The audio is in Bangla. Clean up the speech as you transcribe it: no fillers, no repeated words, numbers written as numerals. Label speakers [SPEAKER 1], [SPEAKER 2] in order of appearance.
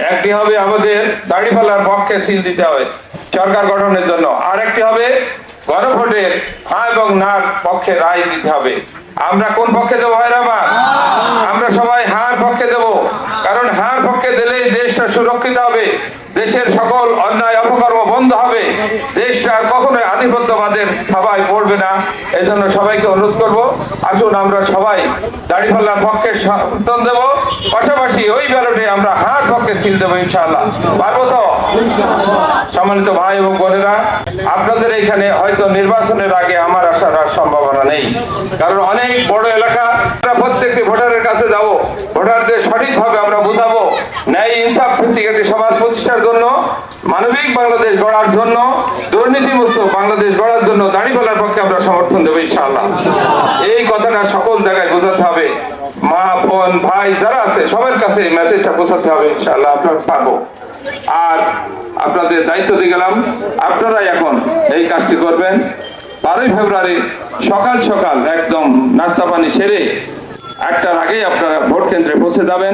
[SPEAKER 1] একটি হবে আমাদের দাড়িপাল্লার পক্ষে সিল দিতে হবে সরকার গঠনের জন্য, আর একটি হবে গণভোটের হ্যাঁ এবং নার পক্ষে রায় দিতে হবে। আমরা কোন পক্ষে দেবো ভাইরা আমার? আমরা সবাই হার পক্ষে দেব, কারণ হার পক্ষে দিলেই দেশটা সুরক্ষিত হবে, দেশের সকল অন্যায় অপকর্ম বন্ধ হবে, দেশটা আর কখনোই আধিপত্যবাদের থাবায় পড়বে না। এই জন্য সবাইকে অনুরোধ করব, আসুন আমরা সবাই দাড়িপাল্লার পক্ষে সমর্থন দেব, পাশাপাশি ওই ব্যালটে আমরা হার পক্ষে সিল দেবো ইনশাআল্লাহ। পারবো তো? সম্মানিত ভাই এবং বোনেরা, আপনাদের এখানে হয়তো নির্বাচনের আগে আমার আসার আর সম্ভাবনা নেই, কারণ অনেক বড় এলাকা। প্রত্যেকটি ভোটারের কাছে যাব, ভোটারদের সঠিকভাবে আমরা বোঝাবো, ন্যায় ইনসাফ ভিত্তিক একটি সমাজ প্রতিষ্ঠার জন্য, মানবিক বাংলাদেশ গড়ার জন্য, দুর্নীতিমুক্ত বাংলাদেশ গড়ার জন্য দাড়িপাল্লার পক্ষে আমরা সমর্থন দেবো ইনশাআল্লাহ। এই কথাটা সকল জায়গায় বোঝাতে হবে, মা বোন ভাই যারা আছে সবার কাছে এই মেসেজটা পৌঁছাতে হবে ইনশাআল্লাহ। আপনারা পারবো। আর আপনাদের দায়িত্ব দিয়ে গেলাম, আপনারাই এখন এই কাজটি করবেন। 12ই ফেব্রুয়ারি সকাল সকাল একদম নাস্তা পানি সেরে 1টার আগেই আপনারা ভোট কেন্দ্রে পৌঁছে যাবেন।